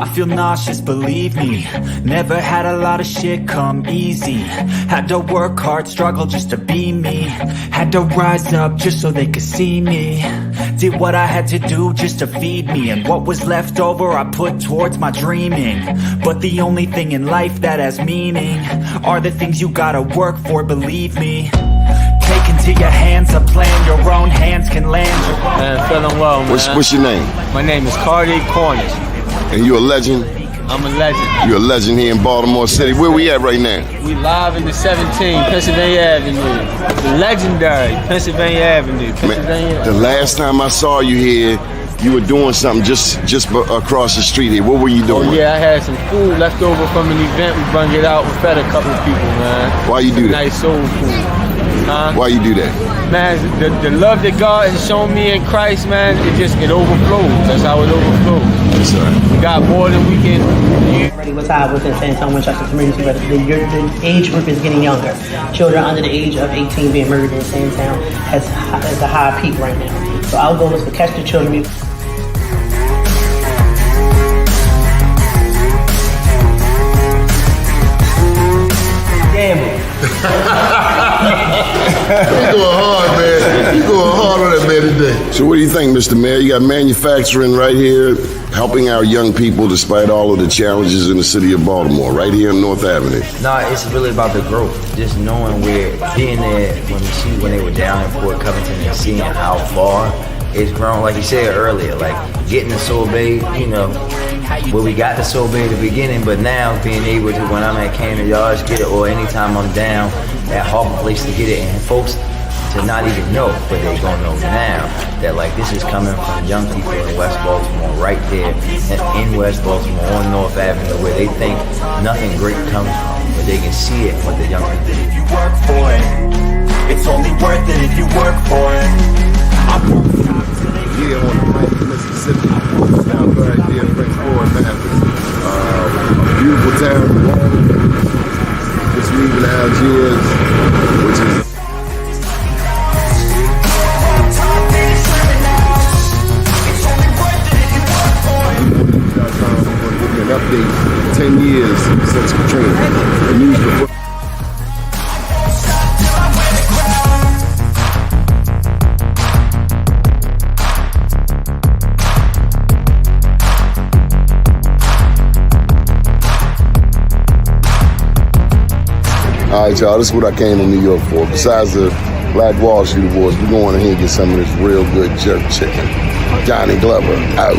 I feel nauseous, believe me. Never had a lot of shit come easy. Had to work hard, struggle just to be me. Had to rise up just so they could see me. Did what I had to do just to feed me. And what was left over I put towards my dreaming. But the only thing in life that has meaning are the things you gotta work for, believe me. Take into your hands a plan your own hands can land. Man, feeling well, man. What's your name? My name is Cardi Cornish. And you're a legend? I'm a legend. You're a legend here in Baltimore City. Where we at right now? We live in the 17 Pennsylvania Avenue. The legendary Pennsylvania Avenue. Man, the last time I saw you here, you were doing something just across the street here. What were you doing? Oh yeah, I had some food left over from an event. We brung it out. We fed a couple of people, man. Why you do that? Nice soul food. Huh? Why you do that? Man, the love that God has shown me in Christ, man, it overflows. That's how it overflows. Yes, sir. We got more than we can use. Already was high within San Antonio, Winchester community, but the age group is getting younger. Children under the age of 18 being murdered in San Antonio has a high peak right now. So our goal is to catch the children. He's going hard, man. He's going hard on that man today. So what do you think, Mr. Mayor? You got manufacturing right here, helping our young people despite all of the challenges in the city of Baltimore, right here on North Avenue. No, it's really about the growth. Just knowing being there when they were down in Fort Covington and seeing how far it's grown. Like you said earlier, like getting the Soul Bay, where we got the Soul Bay at the beginning, but now being able to, when I'm at Camden Yards, get it, or anytime I'm down at Harbor Place to get it, and folks to not even know, but they gonna know now that like this is coming from young people in West Baltimore, right there in West Baltimore on North Avenue, where they think nothing great comes from, but they can see it with the young people. If you work for it, it's only worth it if you work for it. I won't stop till they Here on the Plains of Mississippi, down right there, French Forward Memphis. A beautiful town, just leaving Algiers, which is an update 10 years since Katrina. The news report. All right, y'all, this is what I came to New York for. Besides the Black Wall Street Awards, we're going ahead and get some of this real good jerk chicken. Johnny Glover, out.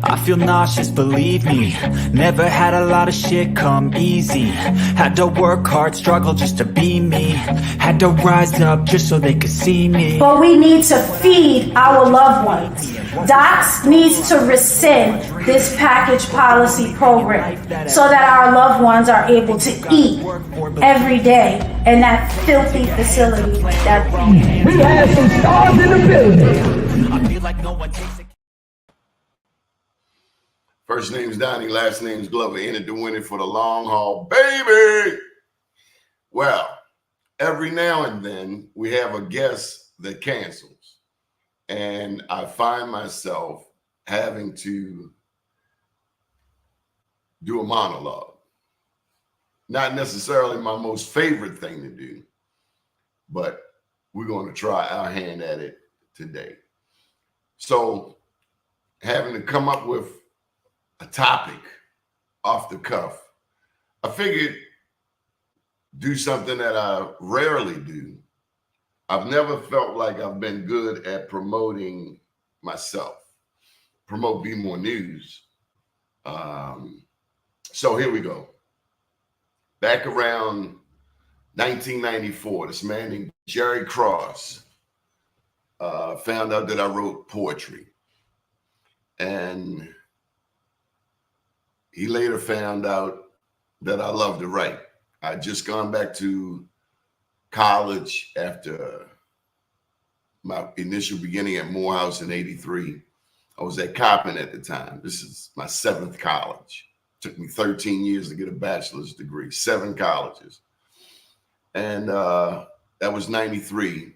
I feel nauseous, believe me. Never had a lot of shit come easy. Had to work hard, struggle just to be me. Had to rise up just so they could see me. But we need to feed our loved ones. DOTS needs to rescind this package policy program so that our loved ones are able to eat every day in that filthy facility that we have some stars in the building. I feel like no one takes it. First name's Donnie, last name's Glover. In it to win it for the long haul, baby. Well, every now and then we have a guest that cancels. And I find myself having to do a monologue. Not necessarily my most favorite thing to do, but we're going to try our hand at it today. So having to come up with a topic off the cuff, I figured do something that I rarely do. I've never felt like I've been good at promoting myself, promote BMORENews. So here we go. Back around 1994, this man named Jerry Cross found out that I wrote poetry. And he later found out that I love to write. I'd just gone back to college after my initial beginning at Morehouse in '83. I was at Coppin at the time. This is my 7th college. Took me 13 years to get a bachelor's degree, 7 colleges. And that was '93.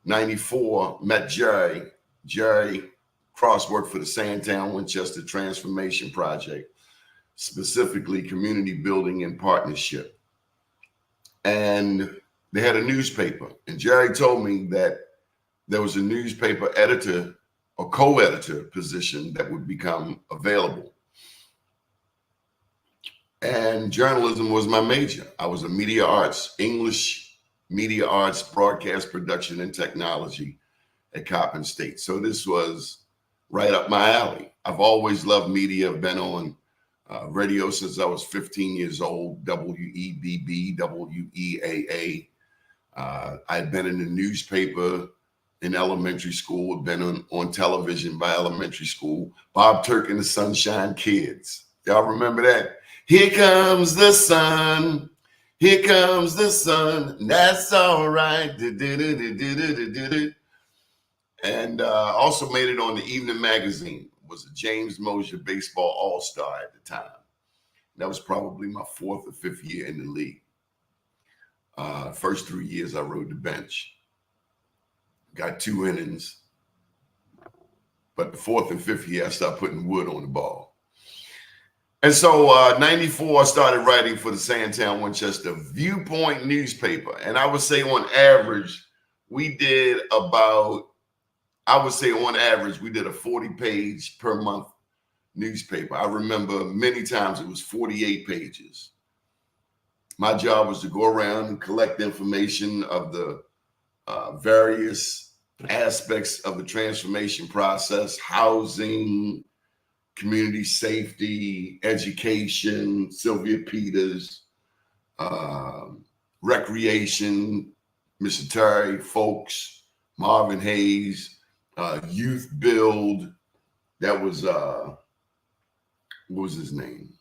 94, met Jerry. Jerry Cross worked for the Sandtown Winchester Transformation Project, specifically community building and partnership. And they had a newspaper. And Jerry told me that there was a newspaper editor or co-editor position that would become available. And journalism was my major. I was a media arts, English media arts, broadcast production and technology at Coppin State. So this was right up my alley. I've always loved media. I've been on radio since I was 15 years old, WEBB, WEAA. I'd been in the newspaper in elementary school, had been on television by elementary school. Bob Turk and the Sunshine Kids. Y'all remember that? Here comes the sun. Here comes the sun. That's all right. And also made it on the Evening Magazine. Was a James Mosier baseball all-star at the time. That was probably my 4th or 5th year in the league. First 3 years I rode the bench. Got 2 innings. But the 4th and 5th year I started putting wood on the ball. And so 94, I started writing for the Sandtown Winchester Viewpoint newspaper. And I would say on average, we did about, on average, we did a 40-page per month newspaper. I remember many times it was 48 pages. My job was to go around and collect information of the various aspects of the transformation process, housing, community safety, education, Sylvia Peters, recreation, Mr. Terry Folks, Marvin Hayes, Youth Build. That was, what was his name?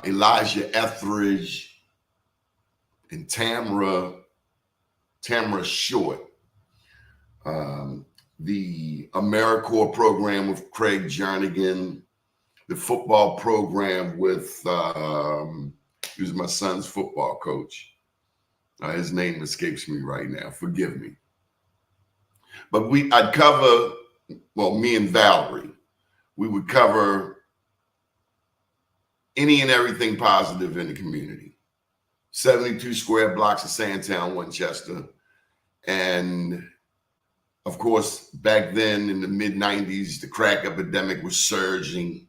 Elijah Etheridge and Tamara Short. The AmeriCorps program with Craig Jernigan, the football program with, he was my son's football coach. His name escapes me right now. Forgive me. But I'd cover, well, me and Valerie, we would cover any and everything positive in the community. 72 square blocks of Sandtown, Winchester. And of course, back then in the mid-90s, the crack epidemic was surging.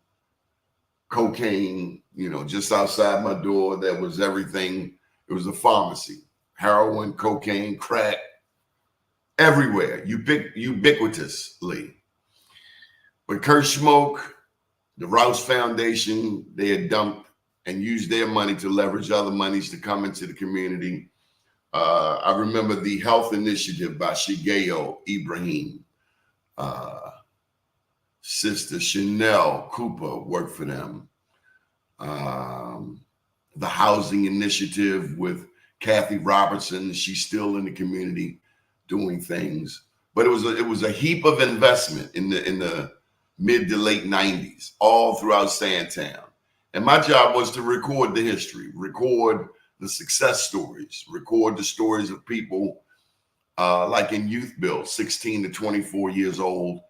Cocaine, just outside my door, there was everything. It was a pharmacy. Heroin, cocaine, crack, everywhere, ubiquitously. But Kurt Schmoke, the Rouse Foundation, they had dumped and used their money to leverage other monies to come into the community. I remember the health initiative by Shigeo Ibrahim. Sister Chanel Cooper worked for them. The housing initiative with Kathy Robertson. She's still in the community doing things. But it was a heap of investment in the mid to late 90s, all throughout Sandtown. And my job was to record the history, record the success stories, record the stories of people like in Youth Build, 16 to 24 years old,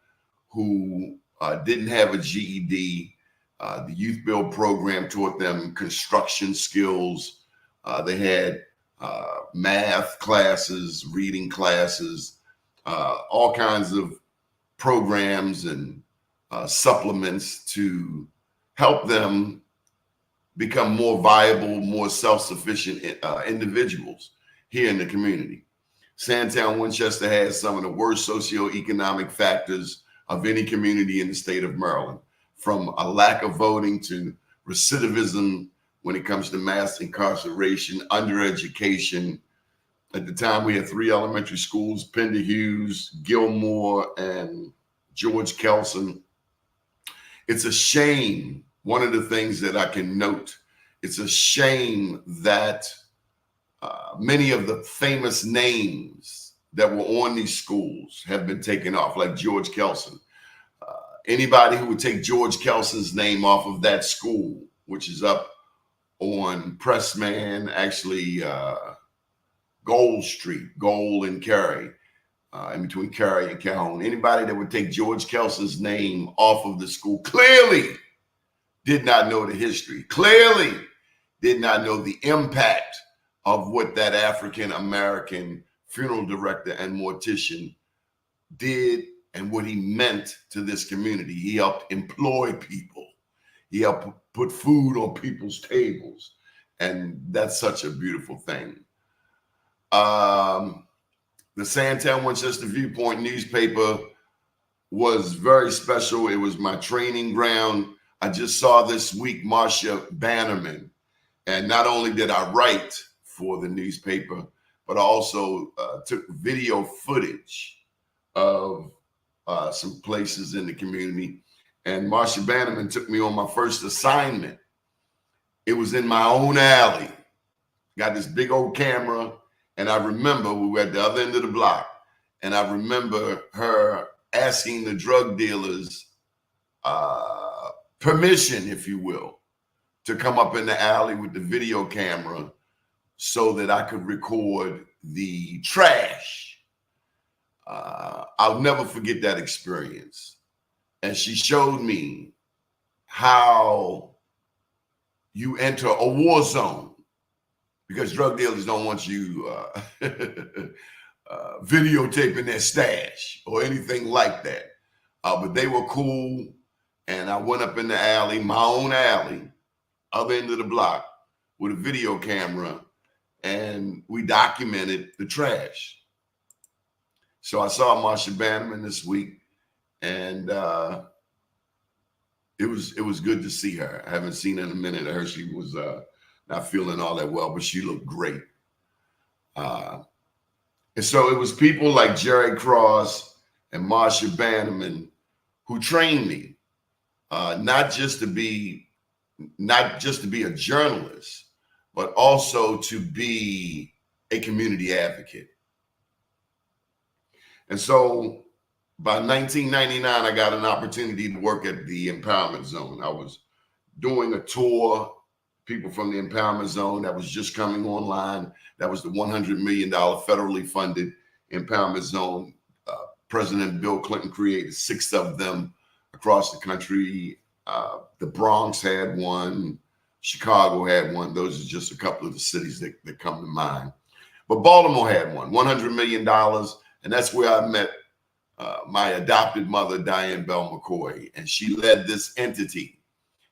who didn't have a GED. The Youth Build program taught them construction skills. They had math classes, reading classes, all kinds of programs and supplements to help them become more viable, more self-sufficient individuals here in the community. Sandtown, Winchester has some of the worst socioeconomic factors of any community in the state of Maryland, from a lack of voting to recidivism when it comes to mass incarceration, undereducation. At the time, we had 3 elementary schools, Pender Hughes, Gilmore, and George Kelson. It's a shame. One of the things that I can note, it's a shame that many of the famous names that were on these schools have been taken off, like George Kelson. Anybody who would take George Kelson's name off of that school, which is up on Pressman, actually Gold Street, Gold and Cary, in between Cary and Calhoun. Anybody that would take George Kelson's name off of the school clearly did not know the history, clearly did not know the impact of what that African-American funeral director and mortician did and what he meant to this community. He helped employ people. He helped put food on people's tables. And that's such a beautiful thing. The Sandtown Winchester Viewpoint newspaper was very special. It was my training ground. I just saw this week Marcia Bannerman. And not only did I write for the newspaper, but I also took video footage of some places in the community. And Marcia Bannerman took me on my first assignment. It was in my own alley. Got this big old camera. And I remember we were at the other end of the block. And I remember her asking the drug dealers permission, if you will, to come up in the alley with the video camera so that I could record the trash. I'll never forget that experience. And she showed me how you enter a war zone, because drug dealers don't want you videotaping their stash or anything like that. But they were cool. And I went up in the alley, my own alley, other end of the block, with a video camera, and we documented the trash. So I saw Marcia Bannerman this week, and it was good to see her. I haven't seen her in a minute. I heard she was not feeling all that well, but she looked great. And so it was people like Jerry Cross and Marcia Bannerman who trained me, not just to be a journalist, but also to be a community advocate. And so by 1999, I got an opportunity to work at the Empowerment Zone. I was doing a tour, people from the Empowerment Zone that was just coming online. That was the $100 million federally funded Empowerment Zone. President Bill Clinton created 6 of them across the country. The Bronx had one, Chicago had one. Those are just a couple of the cities that come to mind. But Baltimore had one, $100 million. And that's where I met my adopted mother, Diane Bell McCoy. And she led this entity.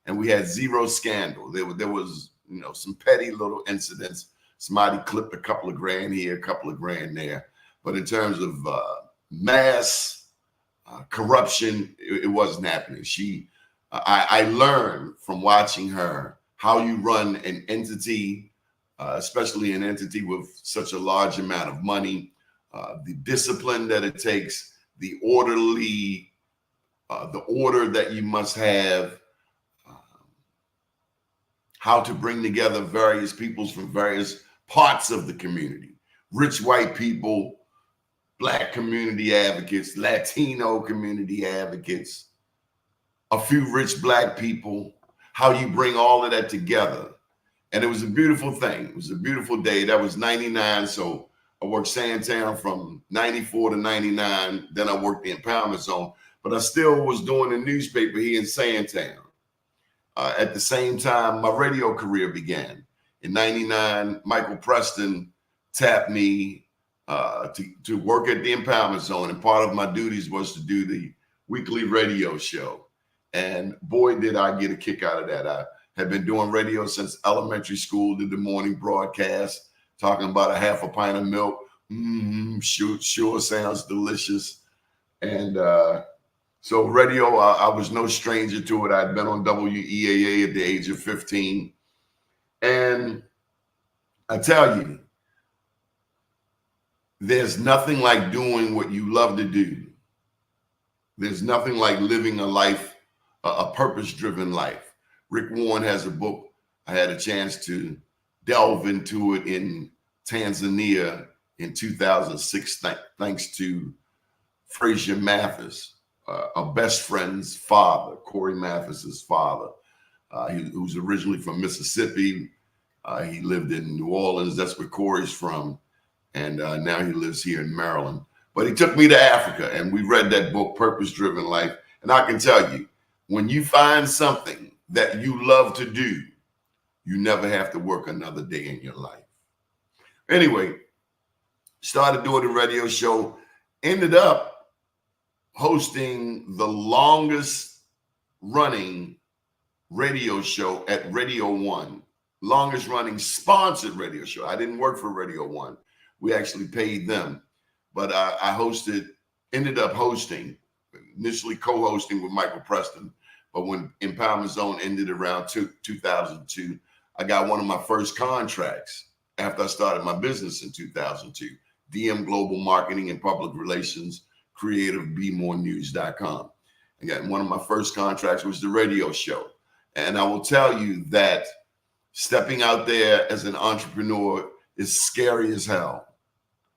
And we had zero scandal. There was, some petty little incidents. Somebody clipped a couple of grand here, a couple of grand there. But in terms of mass corruption, it wasn't happening. I learned from watching her how you run an entity, especially an entity with such a large amount of money, the discipline that it takes, the order that you must have, how to bring together various peoples from various parts of the community, rich white people, Black community advocates, Latino community advocates, a few rich Black people, how you bring all of that together. And it was a beautiful thing. It was a beautiful day. That was 99. So I worked Sandtown from 94 to 99. Then I worked the Empowerment Zone, but I still was doing a newspaper here in Sandtown. At the same time, my radio career began. In 99, Michael Preston tapped me to work at the Empowerment Zone. And part of my duties was to do the weekly radio show. And boy, did I get a kick out of that. I had been doing radio since elementary school, did the morning broadcast, talking about a half a pint of milk. Sure sounds delicious. And so radio, I was no stranger to it. I'd been on WEAA at the age of 15. And I tell you, there's nothing like doing what you love to do. There's nothing like living a life, a purpose-driven life. Rick Warren has a book. I had a chance to delve into it in Tanzania in 2006, thanks to Frazier Mathis, a best friend's father, Corey Mathis's father. He was originally from Mississippi. He lived in New Orleans. That's where Corey's from. And now he lives here in Maryland. But he took me to Africa, and we read that book, Purpose Driven Life. And I can tell you, when you find something that you love to do, you never have to work another day in your life. Anyway, started doing a radio show, ended up hosting the longest running radio show at Radio One, longest running sponsored radio show. I didn't work for Radio One. We actually paid them. But I ended up hosting, initially co-hosting with Michael Preston. But when Empowerment Zone ended around 2002, I got one of my first contracts after I started my business in 2002, DM Global Marketing and Public Relations, creative BMORENews.com. Again, one of my first contracts was the radio show. And I will tell you that stepping out there as an entrepreneur is scary as hell.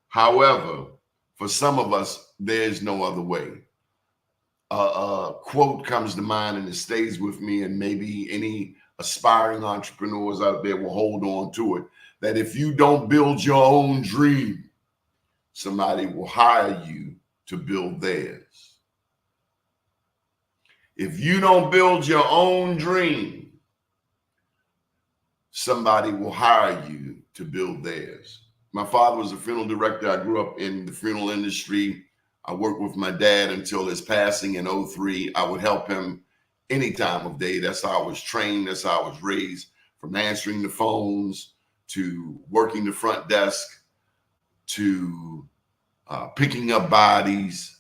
However, for some of us, there's no other way. A quote comes to mind and it stays with me, and maybe any aspiring entrepreneurs out there will hold on to it, that if you don't build your own dream, somebody will hire you to build theirs. If you don't build your own dream, somebody will hire you to build theirs. My father was a funeral director. I grew up in the funeral industry. I worked with my dad until his passing in 2003. I would help him any time of day. That's how I was trained. That's how I was raised, from answering the phones to working the front desk to picking up bodies.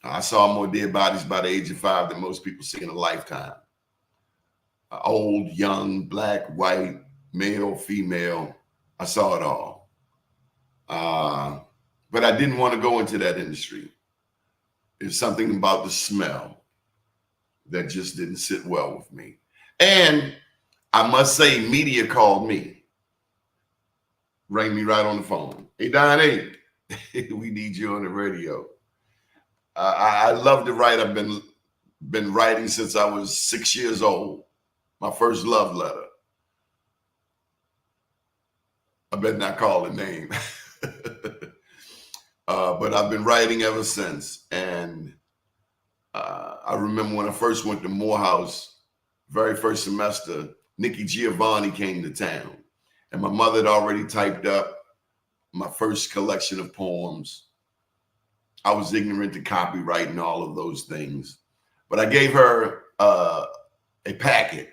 I saw more dead bodies by the age of 5 than most people see in a lifetime. Old, young, black, white, male, female. I saw it all. But I didn't want to go into that industry. There's something about the smell that just didn't sit well with me. And I must say, media called me, rang me right on the phone. Hey, Don, hey, we need you on the radio. I love to write. I've been writing since I was 6 years old. My first love letter. I better not call the name. But I've been writing ever since. And I remember when I first went to Morehouse, very first semester, Nikki Giovanni came to town. And my mother had already typed up my first collection of poems. I was ignorant to copyright and all of those things. But I gave her a packet.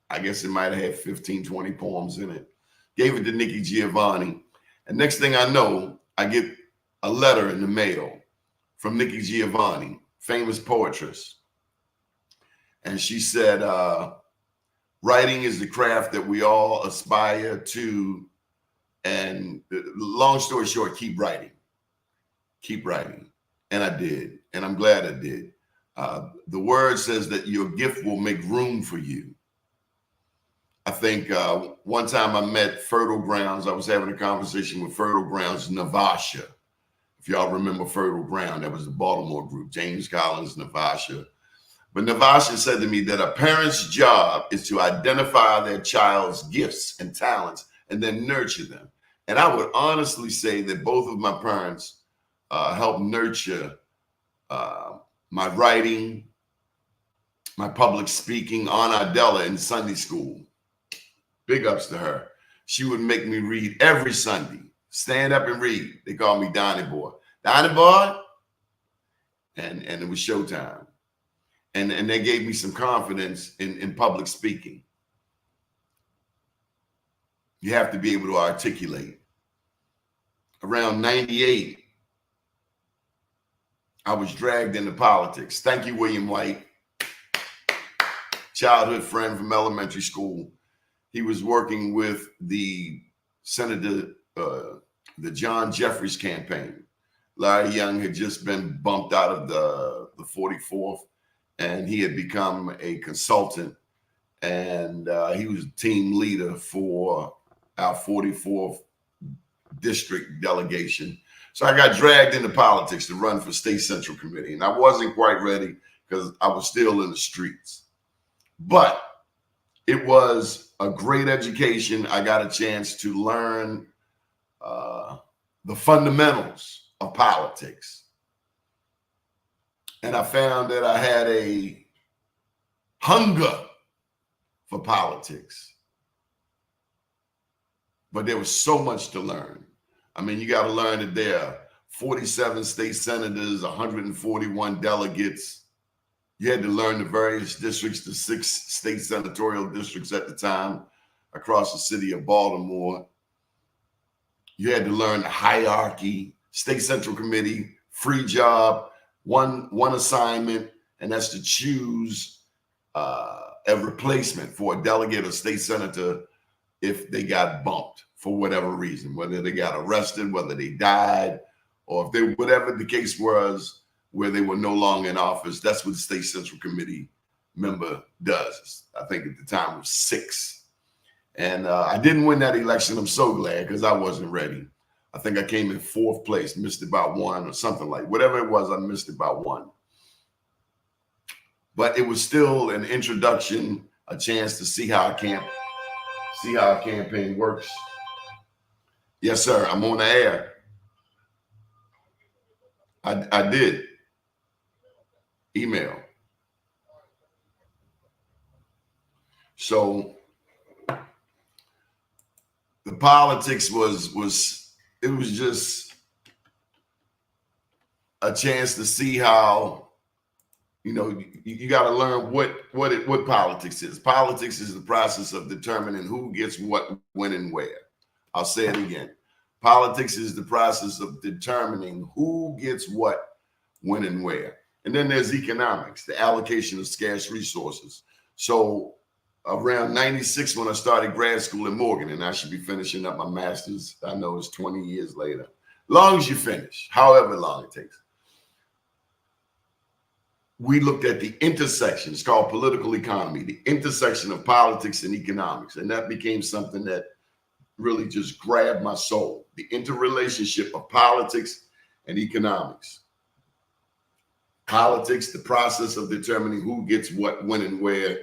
I guess it might have had 15, 20 poems in it. Gave it to Nikki Giovanni. And next thing I know, I get a letter in the mail from Nikki Giovanni, famous poetress. And she said, writing is the craft that we all aspire to. And long story short, keep writing. Keep writing. And I did. And I'm glad I did. The word says that your gift will make room for you. I think one time I met Fertile Grounds. I was having a conversation with Fertile Grounds, Navasha. If y'all remember Fertile Ground, that was the Baltimore group, James Collins, Navasha. But Navasha said to me that a parent's job is to identify their child's gifts and talents and then nurture them. And I would honestly say that both of my parents helped nurture my writing, my public speaking. Aunt Adela in Sunday school. Big ups to her. She would make me read every Sunday. Stand up and read. They called me Donnie Boy. Donnie Boy. And it was showtime. And they gave me some confidence in public speaking. You have to be able to articulate. Around 98, I was dragged into politics. Thank you, William White. Childhood friend from elementary school. He was working with the Senator, the John Jeffries campaign. Larry Young had just been bumped out of the 44th, and he had become a consultant, and he was team leader for our 44th district delegation. So I got dragged into politics to run for state central committee, and I wasn't quite ready because I was still in the streets. But it was a great education. I got a chance to learn the fundamentals of politics. And I found that I had a hunger for politics. But there was so much to learn. I mean, you got to learn that there are 47 state senators, 141 delegates. You had to learn the various districts, the 6 state senatorial districts at the time across the city of Baltimore. You had to learn the hierarchy, state central committee, free job, one assignment, and that's to choose a replacement for a delegate or state senator if they got bumped for whatever reason, whether they got arrested, whether they died, or if they, whatever the case was, where they were no longer in office. That's what the state central committee member does. I think at the time it was 6. And I didn't win that election. I'm so glad, because I wasn't ready. I think I came in 4th place, missed it by 1 or something like, whatever it was, I missed it by 1. But it was still an introduction, a chance to see how a campaign works. Yes, sir. I'm on the air. I did. Email. So the politics was just a chance to see how, you know, you got to learn what politics is. Politics is the process of determining who gets what, when, and where. I'll say it again. Politics is the process of determining who gets what, when, and where. And then there's economics, the allocation of scarce resources. So around 96, when I started grad school in Morgan, and I should be finishing up my master's, I know it's 20 years later, long as you finish, however long it takes. We looked at the intersection, it's called political economy, the intersection of politics and economics. And that became something that really just grabbed my soul, the interrelationship of politics and economics. Politics, the process of determining who gets what, when, and where,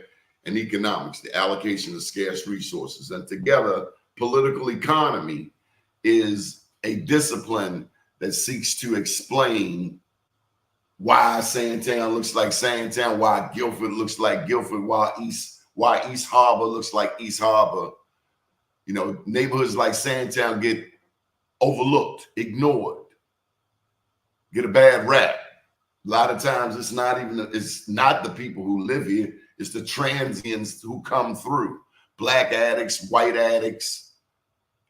and economics, the allocation of scarce resources. And together, political economy is a discipline that seeks to explain why Sandtown looks like Sandtown, why Guilford looks like Guilford, why East Harbor looks like East Harbor. You know, neighborhoods like Sandtown get overlooked, ignored, get a bad rap. A lot of times it's not the people who live here, it's the transients who come through. Black addicts, white addicts,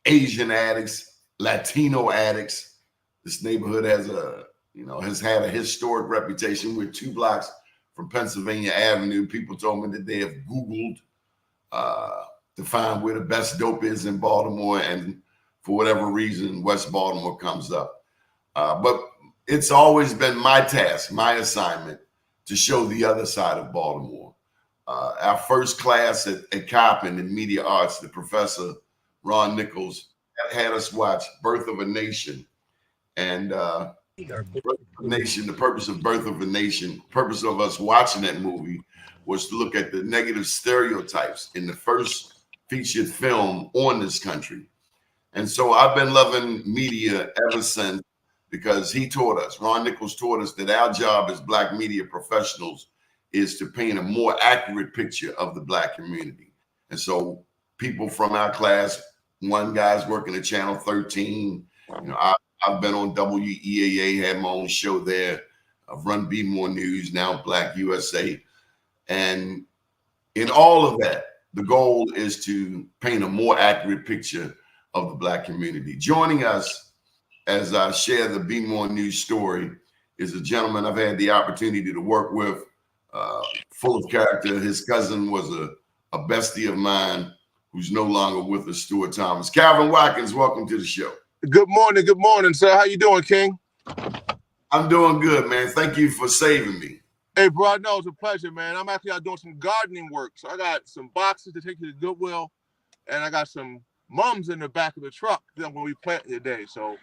Asian addicts, Latino addicts. This neighborhood has had a historic reputation. We're 2 blocks from Pennsylvania Avenue. People told me that they have Googled to find where the best dope is in Baltimore, and for whatever reason, West Baltimore comes up. But it's always been my task, my assignment, to show the other side of Baltimore. Our first class at Coppin in media arts, the professor, Ron Nichols, had us watch Birth of a Nation. And Birth of a Nation, the purpose of Birth of a Nation, purpose of us watching that movie was to look at the negative stereotypes in the first featured film on this country. And so I've been loving media ever since, because he taught us, Ron Nichols taught us, that our job as Black media professionals is to paint a more accurate picture of the Black community. And so people from our class, one guy's working at Channel 13. You know, I've been on WEAA, had my own show there. I've run BMORENews, now Black USA. And in all of that, the goal is to paint a more accurate picture of the Black community. Joining us as I share the BMORENews story is a gentleman I've had the opportunity to work with, full of character. His cousin was a bestie of mine who's no longer with us, Stuart Thomas. Calvin Watkins, welcome to the show. Good morning, sir. How you doing, King? I'm doing good, man. Thank you for saving me. Hey, bro, no, it's a pleasure, man. I'm actually out doing some gardening work. So I got some boxes to take to the Goodwill, and I got some mums in the back of the truck when we plant today. So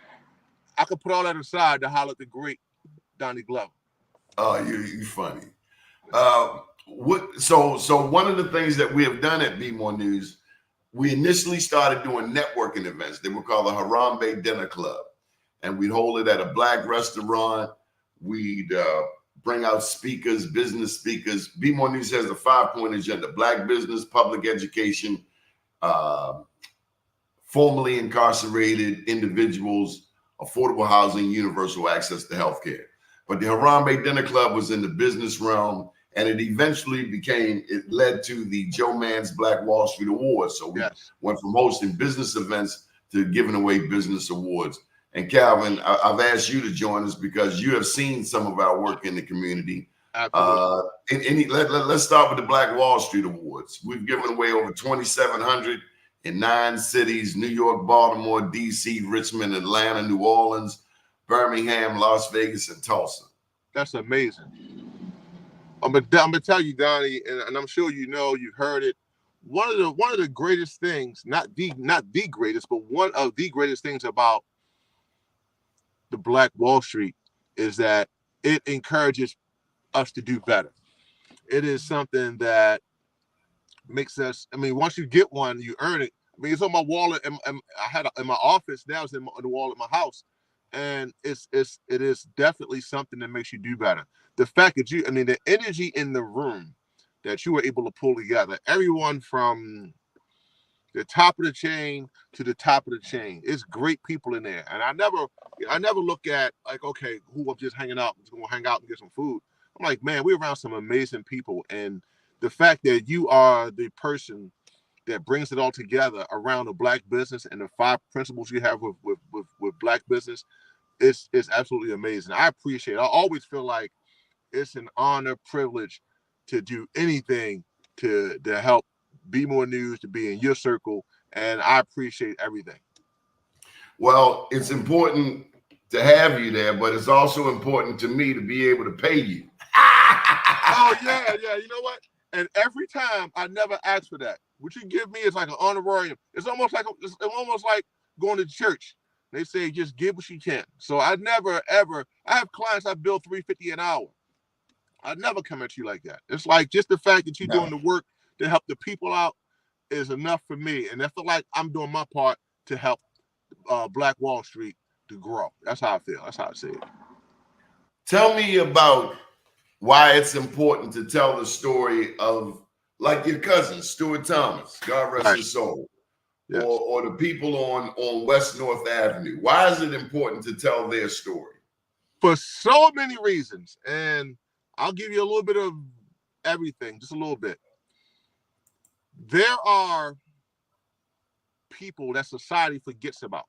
I could put all that aside to holler at the great Donnie Glover. Oh, you funny. So one of the things that we have done at BMORENews, we initially started doing networking events. They were called the Harambe Dinner Club. and we'd hold it at a black restaurant. We'd bring out speakers, business speakers. BMORENews has a 5-point agenda: black business, public education, formerly incarcerated individuals, affordable housing, universal access to healthcare. But the Harambe Dinner Club was in the business realm, and it eventually it led to the Joe Mann's Black Wall Street Awards. So we went from hosting business events to giving away business awards. And Calvin, I've asked you to join us because you have seen some of our work in the community. Let's start with the Black Wall Street Awards. We've given away over 2,700 in 9 cities: New York, Baltimore, DC, Richmond, Atlanta, New Orleans, Birmingham, Las Vegas, and Tulsa. That's amazing. I'm gonna tell you, Donnie, and I'm sure you know, you've heard it. One of the greatest things, not the greatest, but one of the greatest things about the Black Wall Street is that it encourages us to do better. It is something that makes us, I mean, once you get one, you earn it. I mean, it's on my wall, and I had it in my office. Now it's on the wall at my house, and it is definitely something that makes you do better. The fact that the energy in the room that you were able to pull together, everyone from the top of the chain to the top of the chain. It's great people in there, and I never look at like, okay, who I'm just hanging out, I'm just gonna hang out and get some food. I'm like, man, we're around some amazing people, and the fact that you are the person that brings it all together around the black business and the 5 principles you have with black business is absolutely amazing. I appreciate it. I always feel like it's an honor, privilege to do anything to help BMORENews, to be in your circle, and I appreciate everything. Well, it's important to have you there, but it's also important to me to be able to pay you. Oh yeah. You know what? And every time I never ask for that. What you give me is like an honorarium. It's almost like going to church. They say just give what you can. So I never ever. I have clients I bill $350 an hour. I never come at you like that. It's like just the fact that you're doing the work to help the people out is enough for me, and I feel like I'm doing my part to help Black Wall Street to grow. That's how I feel. That's how I see it. Tell me about why it's important to tell the story of, like, your cousin Stuart Thomas, God rest his soul, yes, or the people on West North Avenue. Why is it important to tell their story? For so many reasons, and I'll give you a little bit of everything, just a little bit. There are people that society forgets about.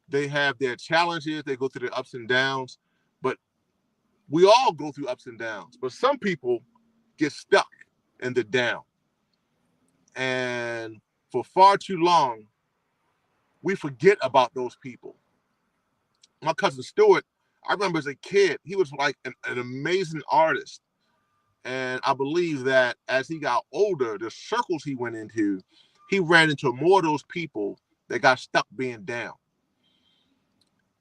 They have their challenges, they go through their ups and downs, but we all go through ups and downs. But some people get stuck in the down. And for far too long, we forget about those people. My cousin Stuart, I remember as a kid, he was like an amazing artist. And I believe that as he got older, the circles he went into, he ran into more of those people that got stuck being down.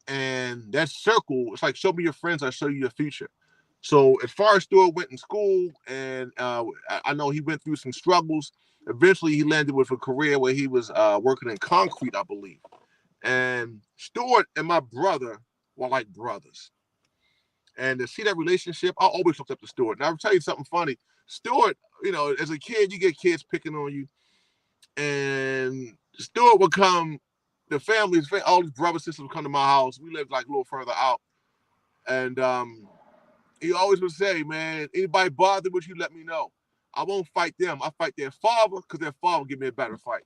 And that circle, it's like, show me your friends, I'll show you your future. So as far as Stuart went in school, and I know he went through some struggles. Eventually, he landed with a career where he was working in concrete, I believe. And Stuart and my brother were like brothers. And to see that relationship, I always looked up to Stuart. And I'll tell you something funny. Stuart, as a kid, you get kids picking on you. And Stuart would come, all his brothers and sisters would come to my house. We lived like a little further out. And he always would say, man, anybody bother with you, let me know. I won't fight them. I fight their father because their father will give me a better fight.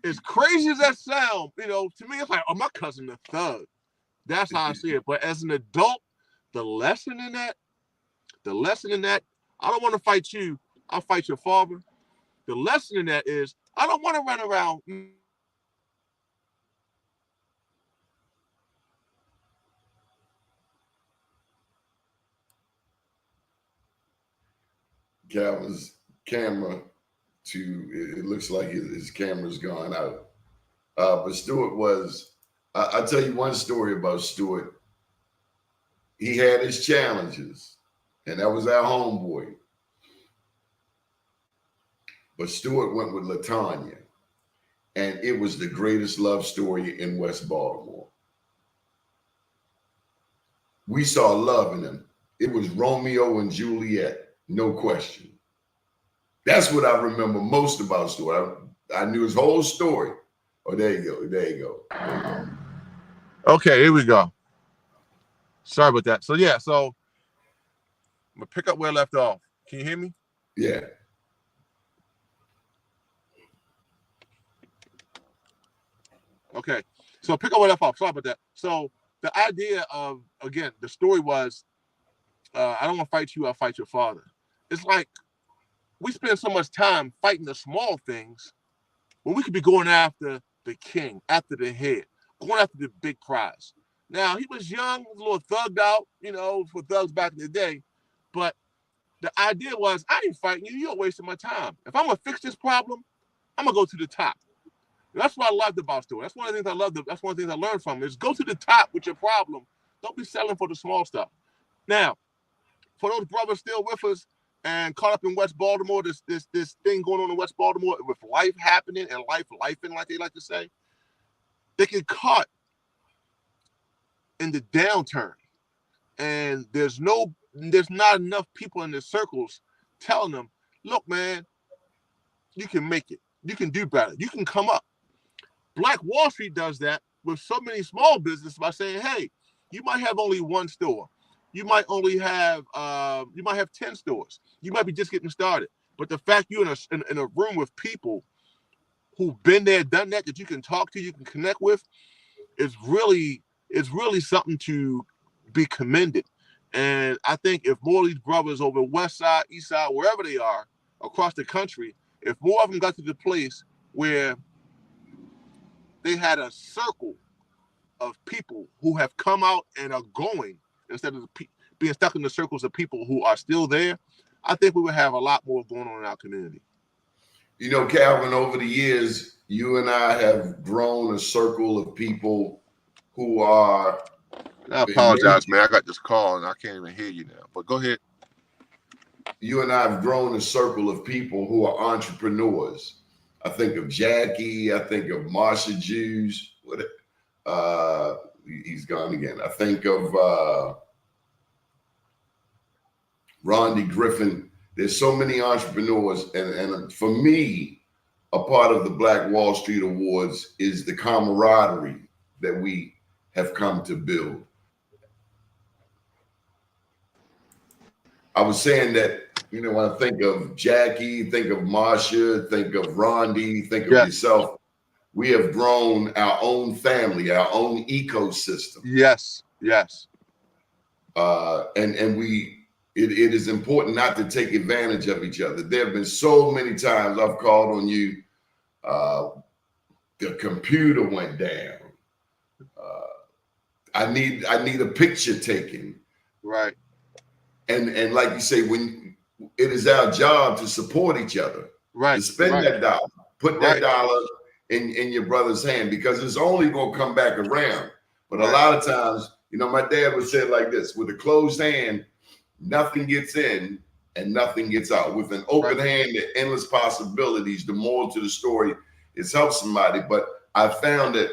As crazy as that sounds, to me, it's like, oh, my cousin a thug. That's how I see it. But as an adult, the lesson in that, I don't want to fight you. I'll fight your father. The lesson in that is, I don't want to run around. Calvin's camera it looks like his camera's gone out. But Stuart was, I'll tell you one story about Stuart. He had his challenges, and that was our homeboy. But Stuart went with LaTanya, and it was the greatest love story in West Baltimore. We saw love in them. It was Romeo and Juliet, no question. That's what I remember most about the story. I knew his whole story. Oh, there you go. There you go. There you go. Okay, here we go. Sorry about that. So yeah, so I'm gonna pick up where I left off. Can you hear me? Yeah. Okay. So pick up where I left off. Sorry about that. So the idea of, again, the story was, I don't want to fight you, I'll fight your father. It's like we spend so much time fighting the small things when we could be going after the king, after the head, going after the big prize. Now, he was young, a little thugged out, you know, for thugs back in the day. But the idea was, I ain't fighting you. You're wasting my time. If I'm going to fix this problem, I'm going to go to the top. And that's what I loved about the story. That's one of the things I loved. That's one of the things I learned from is go to the top with your problem. Don't be settling for the small stuff. Now, for those brothers still with us and caught up in West Baltimore, this thing going on in West Baltimore with life happening and lifing, like they like to say, they get caught in the downturn, and there's not enough people in the circles telling them, look, man, you can make it, you can do better, you can come up. Black Wall Street does that with so many small businesses by saying, hey, you might have only one store, you might only have 10 stores, you might be just getting started, but the fact you're in a room with people who've been there, done that you can talk to, you can connect with, is really something to be commended. And I think if more of these brothers over West Side, East Side, wherever they are across the country, if more of them got to the place where they had a circle of people who have come out and are going, instead of being stuck in the circles of people who are still there, I think we would have a lot more going on in our community. You know, Calvin, over the years, you and I have grown a circle of people who are... I apologize, man. I got this call and I can't even hear you now, but go ahead. You and I have grown a circle of people who are entrepreneurs. I think of Jackie. I think of Marsha Jews. He's gone again. I think of Rondi Griffin. There's so many entrepreneurs. And for me, a part of the Black Wall Street Awards is the camaraderie that we have come to build. I was saying that, you know, when I think of Jackie, think of Marsha, think of Rondi, think of yourself, we have grown our own family, our own ecosystem. Yes. And it is important not to take advantage of each other. There have been so many times I've called on you. The computer went down. I need a picture taken. Right. And like you say, when it is our job to support each other, right, to spend that dollar, put that dollar in your brother's hand, because it's only going to come back around. But a lot of times, you know, my dad would say it like this: with a closed hand, nothing gets in and nothing gets out. With an open hand, there are endless possibilities. The moral to the story is help somebody. But I found that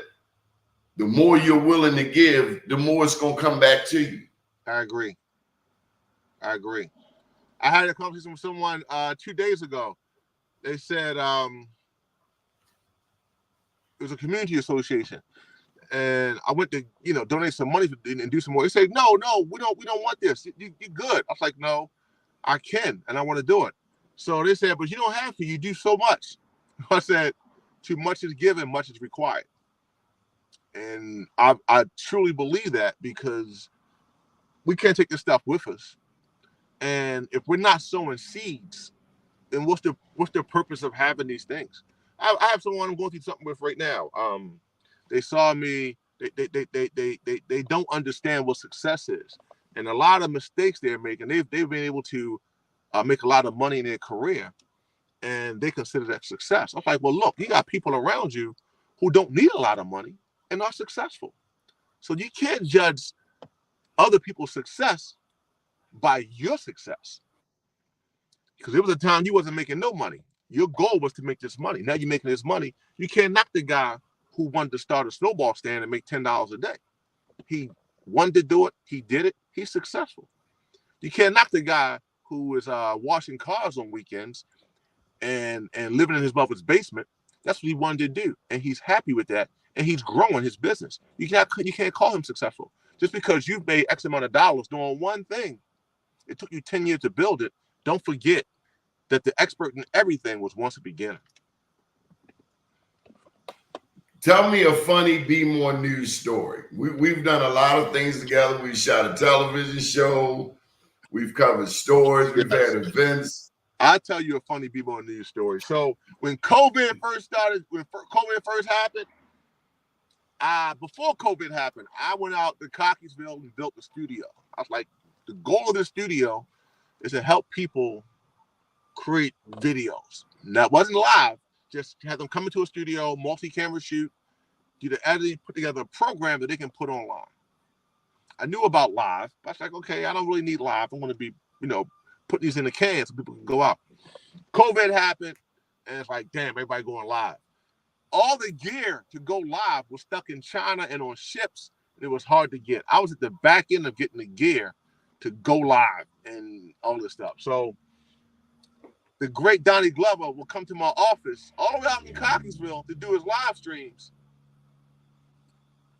the more you're willing to give, the more it's going to come back to you. I agree. I had a conversation with someone 2 days ago. They said it was a community association, and I went to donate some money and do some more. They said, no, we don't want this. You're good. I was like, no, I can, and I want to do it. So they said, but you don't have to. You do so much. I said, too much is given, much is required. And I truly believe that, because we can't take this stuff with us. And if we're not sowing seeds, then what's the purpose of having these things? I have someone I'm going through something with right now. They saw me. They don't understand what success is, and a lot of mistakes they're making. They've been able to make a lot of money in their career, and they consider that success. I'm like, well, look, you got people around you who don't need a lot of money and are successful. So you can't judge other people's success by your success, because there was a time you wasn't making no money. Your goal was to make this money. Now you're making this money. You can't knock the guy who wanted to start a snowball stand and make $10 a day. He wanted to do it. He did it. He's successful. You can't knock the guy who is washing cars on weekends and living in his mother's basement. That's what he wanted to do, and he's happy with that, and he's growing his business. You can't call him successful just because you've made X amount of dollars doing one thing. It took you 10 years to build it. Don't forget that the expert in everything was once a beginner. Tell me a funny BMOREnews story. We've done a lot of things together. We shot a television show. We've covered stores. We've had events. I'll tell you a funny BMOREnews story. So when COVID first started, when COVID first happened, before COVID happened, I went out to Cockeysville and built a studio. I was like, the goal of the studio is to help people create videos. That wasn't live, just have them come into a studio, multi-camera shoot, do the editing, put together a program that they can put online. I knew about live, but I was like, okay, I don't really need live. I want to be, put these in the can so people can go out. COVID happened, and it's like, damn, everybody going live. All the gear to go live was stuck in China and on ships, and it was hard to get. I was at the back end of getting the gear to go live and all this stuff. So the great Donnie Glover will come to my office all the way out in Cockeysville to do his live streams,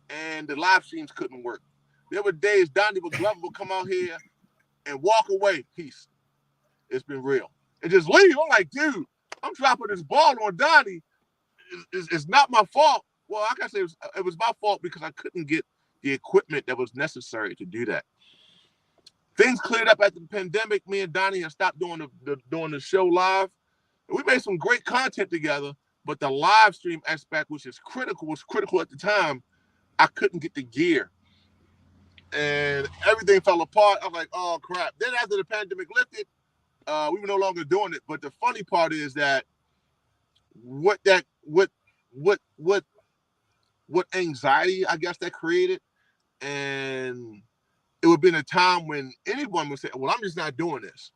and the live streams couldn't work. There were days Donnie Glover would come out here and walk away. Peace. It's been real. And just leave. I'm like, dude, I'm dropping this ball on Donnie. It's not my fault. Well, I can say it was my fault because I couldn't get the equipment that was necessary to do that. Things cleared up after the pandemic. Me and Donnie had stopped doing the show live. We made some great content together, but the live stream aspect, which is critical, was critical at the time. I couldn't get the gear. And everything fell apart. I was like, oh crap. Then after the pandemic lifted, we were no longer doing it. But the funny part is that what anxiety I guess that created, and it would have been a time when anyone would say, well, I'm just not doing this.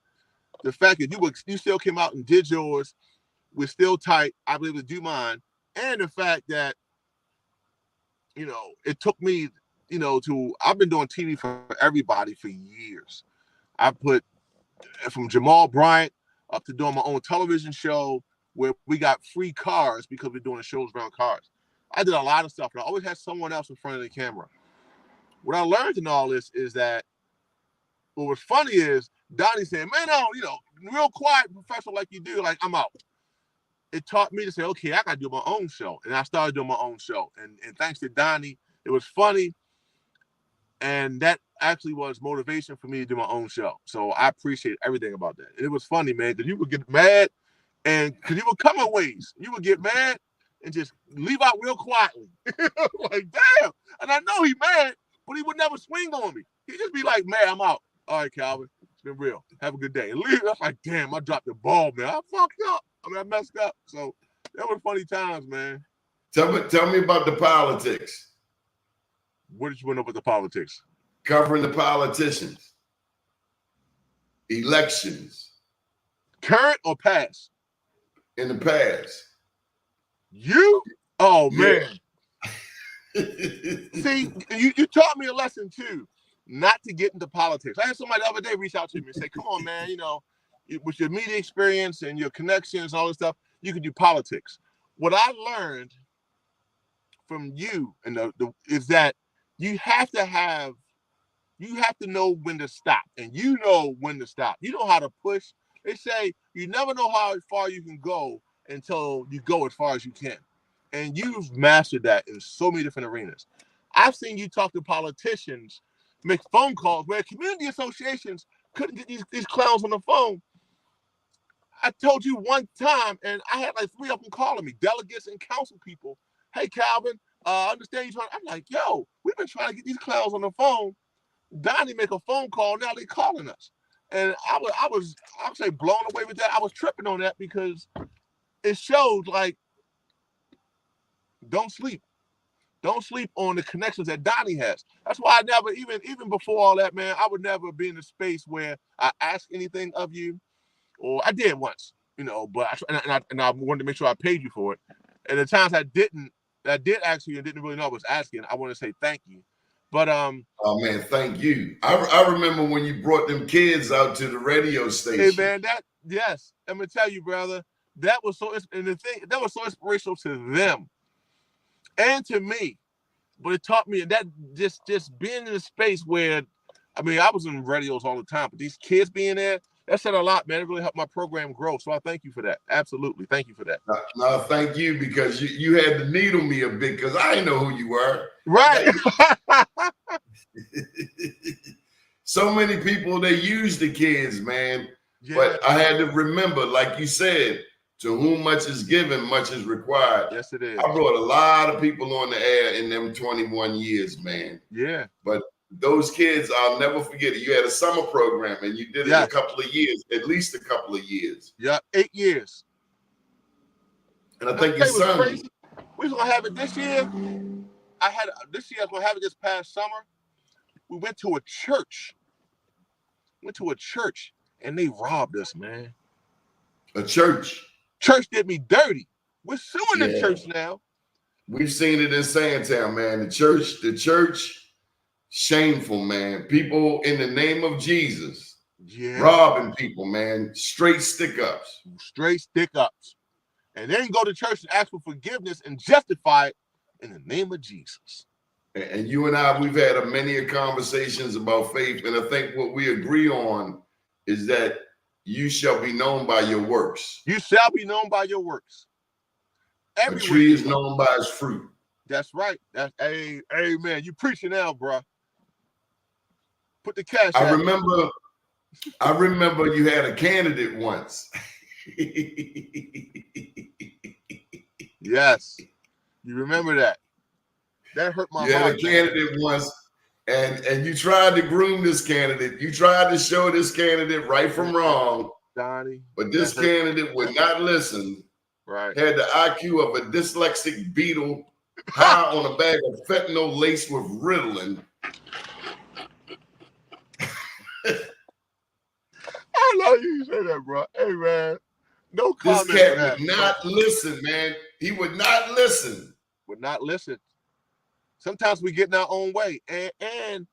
The fact that you still came out and did yours, we're still tight, I was able to do mine, and the fact that it took me I've been doing TV for everybody for years. I put from Jamal Bryant up to doing my own television show where we got free cars because we're doing shows around cars. I did a lot of stuff, and I always had someone else in front of the camera. What I learned in all this is that what was funny is Donnie saying, man, real quiet professional like you do, like I'm out. It taught me to say, okay, I got to do my own show. And I started doing my own show. And thanks to Donnie, it was funny. And that actually was motivation for me to do my own show. So I appreciate everything about that. And it was funny, man, because you would get mad and because you would come in ways. You would get mad and just leave out real quietly. Like, damn. And I know he mad, but he would never swing on me. He'd just be like, man, I'm out. All right, Calvin, it's been real. Have a good day. And leave. I was like, damn, I dropped the ball, man. I fucked up. I messed up. So that were funny times, man. Tell me about the politics. What did you want to know about the politics? Covering the politicians. Elections. Current or past? In the past. You? Oh, man. Yeah. See, you taught me a lesson, too, not to get into politics. I had somebody the other day reach out to me and say, come on, man, with your media experience and your connections and all this stuff, you can do politics. What I learned from you is that you have to know when to stop, and you know when to stop. You know how to push. They say you never know how far you can go until you go as far as you can. And you've mastered that in so many different arenas. I've seen you talk to politicians, make phone calls where community associations couldn't get these clowns on the phone. I told you one time, and I had like 3 of them calling me, delegates and council people. Hey, Calvin, I understand you trying. I'm like, yo, we've been trying to get these clowns on the phone. Donnie make a phone call, now they're calling us. And I was say blown away with that. I was tripping on that because it showed like, don't sleep. Don't sleep on the connections that Donnie has. That's why I never, even before all that, man, I would never be in a space where I ask anything of you, or I did once. you know, but I wanted to make sure I paid you for it. And the times I did ask you and didn't really know I was asking, I want to say thank you. But oh man, thank you. I remember when you brought them kids out to the radio station. Hey man, yes, I'm gonna tell you, brother, that was so inspirational to them and to me. But it taught me that just being in a space where, I mean, I was in radios all the time, but these kids being there, that said a lot, man. It really helped my program grow. So I thank you for that. Absolutely, thank you for that. No, thank you, because you had to needle me a bit because I didn't know who you were. Right. So many people, they use the kids, man. Yeah. But I had to remember, like you said, to whom much is given, much is required. Yes, it is. I brought a lot of people on the air in them 21 years, man. Yeah. But those kids, I'll never forget it. You had a summer program and you did it a couple of years, at least a couple of years. Yeah, 8 years. And I think your son. We was gonna have it this year. This year I was gonna have it this past summer. We went to a church. And they robbed us, man. A church. Church did me dirty. We're suing the church now. We've seen it in Sandtown, man. The church, shameful, man. People in the name of Jesus, robbing people, man. Straight stick-ups. Straight stick-ups. And then go to church and ask for forgiveness and justify it in the name of Jesus. And you and I, we've had many conversations about faith, and I think what we agree on is that you shall be known by your works. You shall be known by your works. A tree is known by its fruit. That's right. That's amen. You preaching now, bro. Put the cash. I remember you had a candidate once. Yes. You remember that. That hurt my heart. You had a candidate once, and you tried to groom this candidate. You tried to show this candidate right from wrong. Donnie. But this candidate would not listen. Right. Had the IQ of a dyslexic beetle, high on a bag of fentanyl laced with Ritalin. I love you say that, bro. Hey, man. No comment. This cat would not listen, man. He would not listen. Would not listen. Sometimes we get in our own way and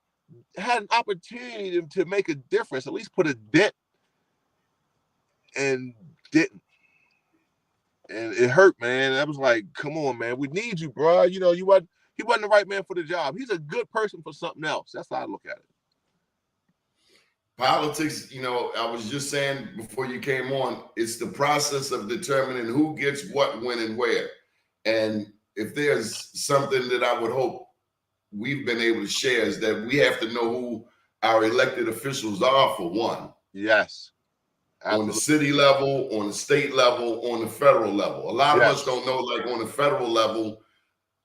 had an opportunity to make a difference, at least put a dent, and didn't. And it hurt, man. I was like, come on, man. We need you, bro. You know, he wasn't the right man for the job. He's a good person for something else. That's how I look at it. Politics, you know, I was just saying before you came on, it's the process of determining who gets what, when, and where. And if there's something that I would hope we've been able to share is that we have to know who our elected officials are, for one. Yes. Absolutely. On the city level, on the state level, on the federal level. A lot of us don't know, like on the federal level,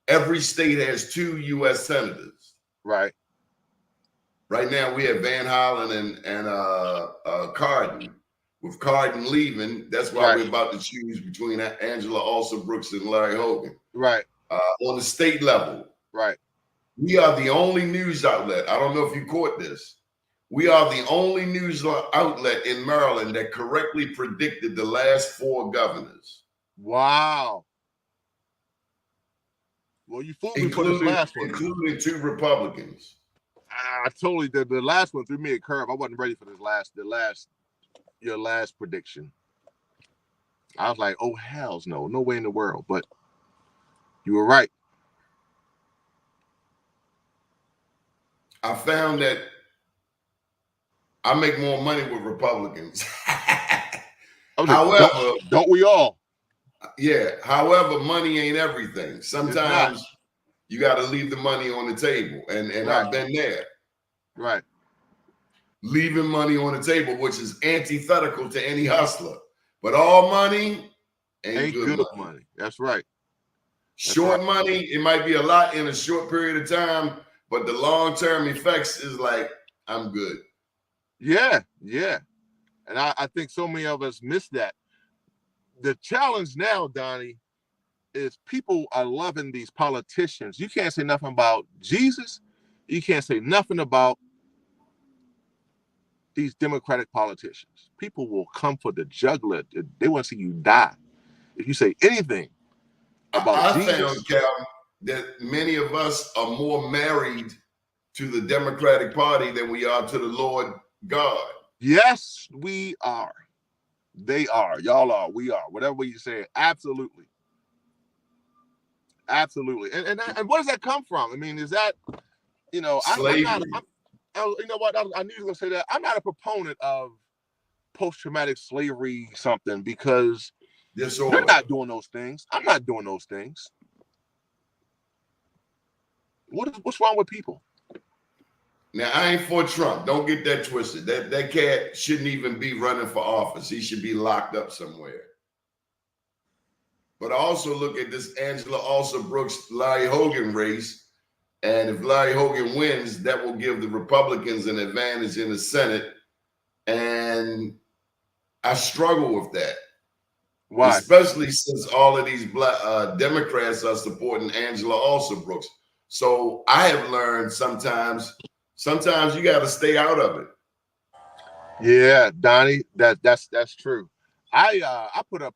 every state has 2 U.S. senators. Right. Right now, we have Van Hollen and Cardin. With Cardin leaving, that's why we're about to choose between Angela Alston-Brooks and Larry Hogan. Right. On the state level, right, we are the only news outlet. I don't know if you caught this. We are the only news outlet in Maryland that correctly predicted the last 4 governors. Wow. Well, you fooled me for this last one. Including 2 Republicans. I totally did. The last one threw me a curve. I wasn't ready for your last prediction. I was like, oh, hells no. No way in the world. But you were right. I found that I make more money with Republicans. However, don't we all? Yeah. However, money ain't everything. Sometimes you got to leave the money on the table. And I've been there. Right. Leaving money on the table, which is antithetical to any hustler. But all money ain't good money. That's right. Short money, it might be a lot in a short period of time, but the long-term effects is like, I'm good. Yeah, yeah. And I think so many of us miss that. The challenge now, Donnie, is people are loving these politicians. You can't say nothing about Jesus. You can't say nothing about these Democratic politicians. People will come for the jugular. They want to see you die. If you say anything about I Jesus, found, Cal, that many of us are more married to the Democratic Party than we are to the Lord God. yes, we are. They are. Y'all are. We are. Whatever way you say it. Absolutely. Absolutely. And where does that come from? I mean, is that, I'm Slavery. not, you know what? I knew you were going to say that. I'm not a proponent of post-traumatic slavery something because Disorder. you're not doing those things. I'm not doing those things. What's wrong with people? Now, I ain't for Trump. Don't get that twisted. That cat shouldn't even be running for office. He should be locked up somewhere. But I also look at this Angela Brooks, Larry Hogan race. And if Larry Hogan wins, that will give the Republicans an advantage in the Senate. And I struggle with that. Why? Especially since all of these black Democrats are supporting Angela Brooks. So I have learned sometimes you got to stay out of it. Yeah, Donnie, that's true. I put up.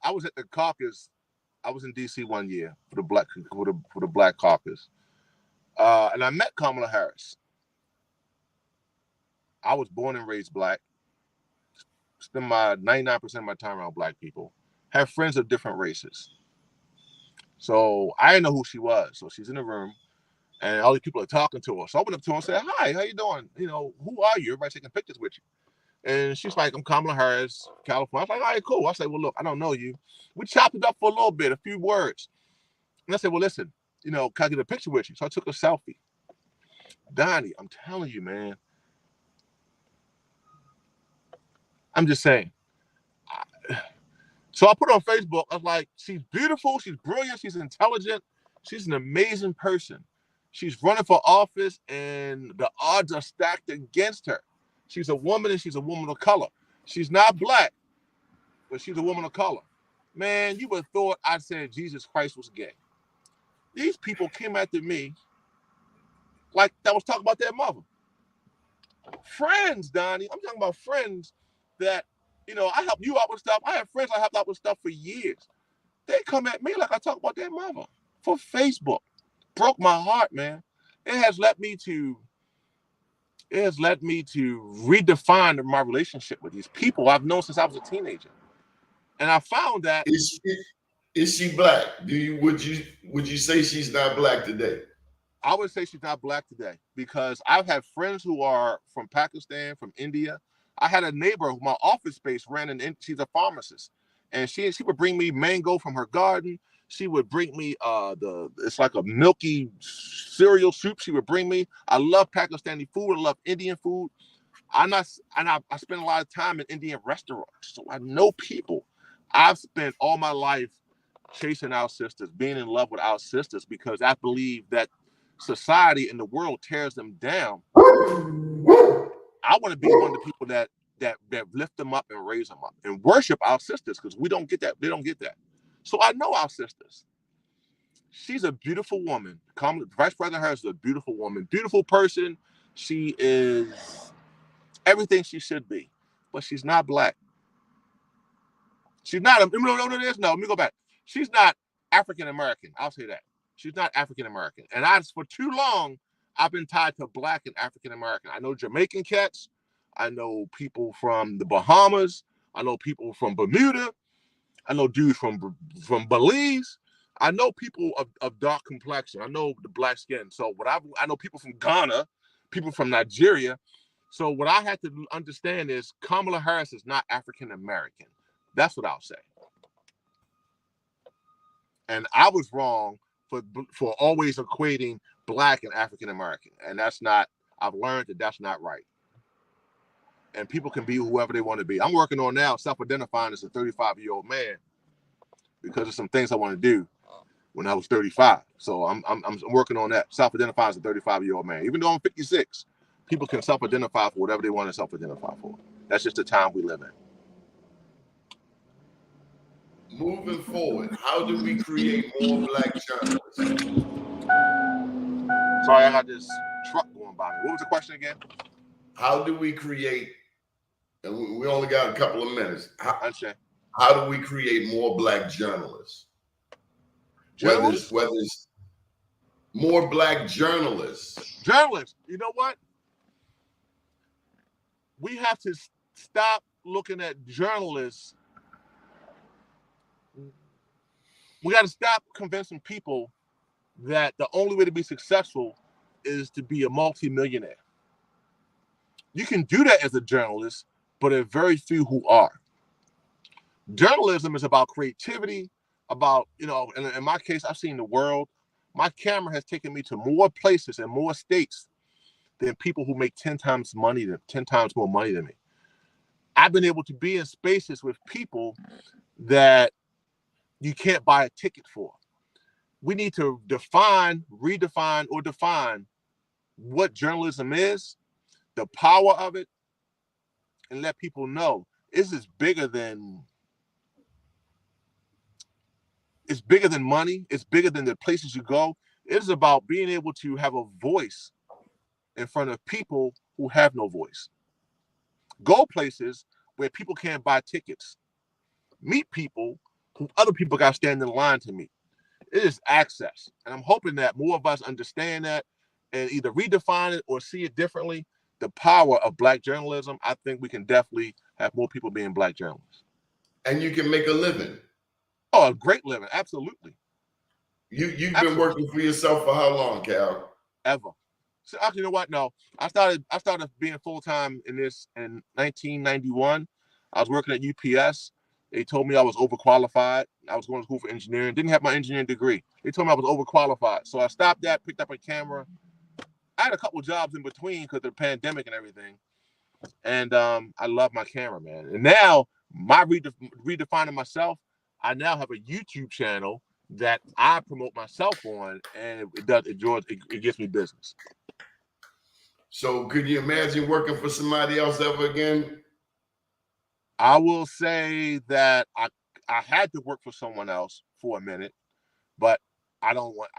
I was at the caucus. I was in D.C. one year for the Black Caucus, and I met Kamala Harris. I was born and raised black. Spend my 99% of my time around black people. Have friends of different races. So I didn't know who she was. So she's in the room, and all these people are talking to her. So I went up to her and said, "Hi, how you doing? Who are you? Everybody's taking pictures with you." And she's like, "I'm Kamala Harris, California." I was like, "All right, cool." I said, "Well, look, I don't know you." We chopped it up for a little bit, a few words. And I said, "Well, listen, can I get a picture with you?" So I took a selfie. Donnie, I'm telling you, man. I'm just saying. So I put it on Facebook. I was like, she's beautiful. She's brilliant. She's intelligent. She's an amazing person. She's running for office, and the odds are stacked against her. She's a woman, and she's a woman of color. She's not black, but she's a woman of color. Man, you would have thought I said Jesus Christ was gay. These people came after me like that was talking about their mother. Friends, Donnie. I'm talking about friends that, I help you out with stuff. I have friends I helped out with stuff for years. They come at me like I talk about their mother for Facebook. Broke my heart, man. It has led me to redefine my relationship with these people I've known since I was a teenager. And I found that is she black? Would you say she's not black today? I would say she's not black today because I've had friends who are from Pakistan, from India. I had a neighbor who my office space ran, she's a pharmacist, and she would bring me mango from her garden. She would bring me it's like a milky cereal soup. She would bring me. I love Pakistani food. I love Indian food. I spend a lot of time in Indian restaurants, so I know people. I've spent all my life chasing our sisters, being in love with our sisters, because I believe that society and the world tears them down. I want to be one of the people that lift them up and raise them up and worship our sisters, because we don't get that. They don't get that. So I know our sisters. She's a beautiful woman. Vice President Harris is a beautiful woman, beautiful person. She is everything she should be, but she's not black. She's not. No, let me go back. She's not African American. I'll say that. She's not African American. And for too long, I've been tied to black and African American. I know Jamaican cats. I know people from the Bahamas. I know people from Bermuda. I know dudes from Belize. I know people of dark complexion. I know the black skin. So I know people from Ghana, people from Nigeria. So what I had to understand is Kamala Harris is not African American. That's what I'll say. And I was wrong for always equating black and African American. And I've learned that that's not right. And people can be whoever they want to be. I'm working on now self-identifying as a 35-year-old man because of some things I want to do when I was 35. So I'm working on that, self-identifying as a 35-year-old man. Even though I'm 56, people can self-identify for whatever they want to self-identify for. That's just the time we live in. Moving forward, how do we create more black journalists? Sorry, I got this truck going by me. What was the question again? how do we create, and we only got a couple of minutes, how do we create more Black journalists? Whether it's more Black journalists. Journalists, you know what? We have to stop looking at journalists. We got to stop convincing people that the only way to be successful is to be a multimillionaire. You can do that as a journalist, but there are very few who are. Journalism is about creativity, about, you know, in my case, I've seen the world. My camera has taken me to more places and more states than people who make 10 times more money than me. I've been able to be in spaces with people that you can't buy a ticket for. We need to redefine or define what journalism is, the power of it, and let people know this is bigger than money. It's bigger than the places you go. It is about being able to have a voice in front of people who have no voice. Go places where people can't buy tickets. Meet people who other people got to stand in line to meet. It is access. And I'm hoping that more of us understand that and either redefine it or see it differently. The power of Black journalism, I think we can definitely have more people being Black journalists. And you can make a living. Oh, a great living. Absolutely. You've been working for yourself for how long, Cal? Ever. So actually, you know what? No, I started being full-time in this in 1991. I was working at UPS. They told me I was overqualified. I was going to school for engineering. Didn't have my engineering degree. They told me I was overqualified. So I stopped that, picked up a camera. I had a couple jobs in between because of the pandemic and everything. And I love my camera, man. And now, my redefining myself, I now have a YouTube channel that I promote myself on, and it gets me business. So could you imagine working for somebody else ever again? I will say that I had to work for someone else for a minute, but I don't want.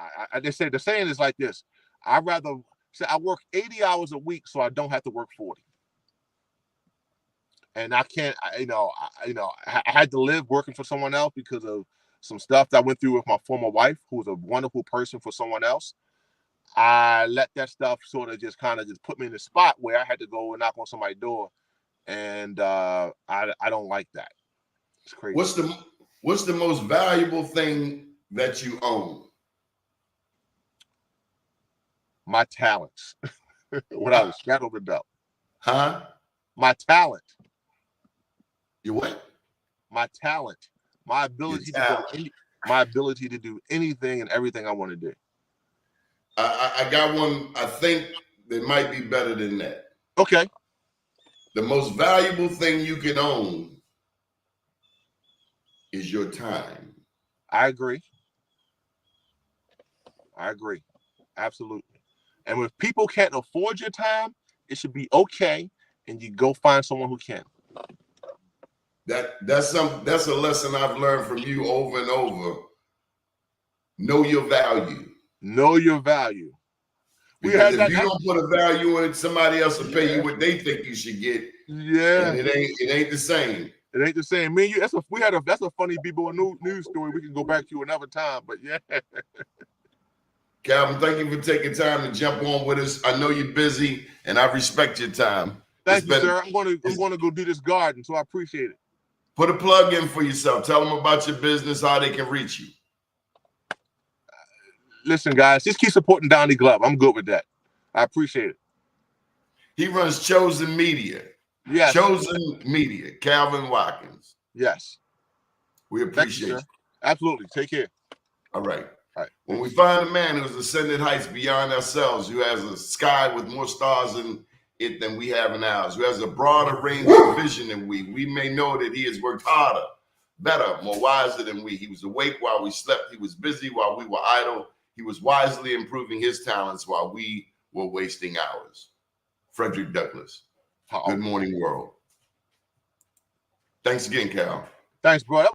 They say the saying is like this: I'd rather say I work 80 hours a week so I don't have to work 40. And I can't. I had to live working for someone else because of some stuff that I went through with my former wife, who was a wonderful person for someone else. I let that stuff sort of just put me in a spot where I had to go and knock on somebody's door. And I don't like that. It's crazy. What's the most valuable thing that you own? My talents. Without a shadow of a doubt. Huh? My talent. Your what? My talent. My ability to do anything and everything I want to do. I got one. I think that might be better than that. Okay. The most valuable thing you can own is your time. I agree. Absolutely. And if people can't afford your time, it should be okay, and you go find someone who can. That's a lesson I've learned from you over and over. Know your value. Know your value. Because if you don't put a value in it, somebody else will pay you what they think you should get. Yeah, and it ain't the same. It ain't the same. Me and you. That's a funny BMOREnews story. We can go back to another time. But yeah. Calvin, thank you for taking time to jump on with us. I know you're busy, and I respect your time. Thank you, sir. I'm going to go do this garden, so I appreciate it. Put a plug in for yourself. Tell them about your business, how they can reach you. Listen, guys, just keep supporting Donnie Glove. I'm good with that. I appreciate it. He runs Chosen Media. Yes. Chosen Media. Calvin Watkins. Yes. We appreciate you. Absolutely. Take care. All right. All right. When we find a man who's ascended heights beyond ourselves, who has a sky with more stars in it than we have in ours, who has a broader range of vision than we may know that he has worked harder, better, more wiser than we. He was awake while we slept. He was busy while we were idle. He was wisely improving his talents while we were wasting ours. Frederick Douglass. Good morning, world. Thanks again, Cal. Thanks, bro.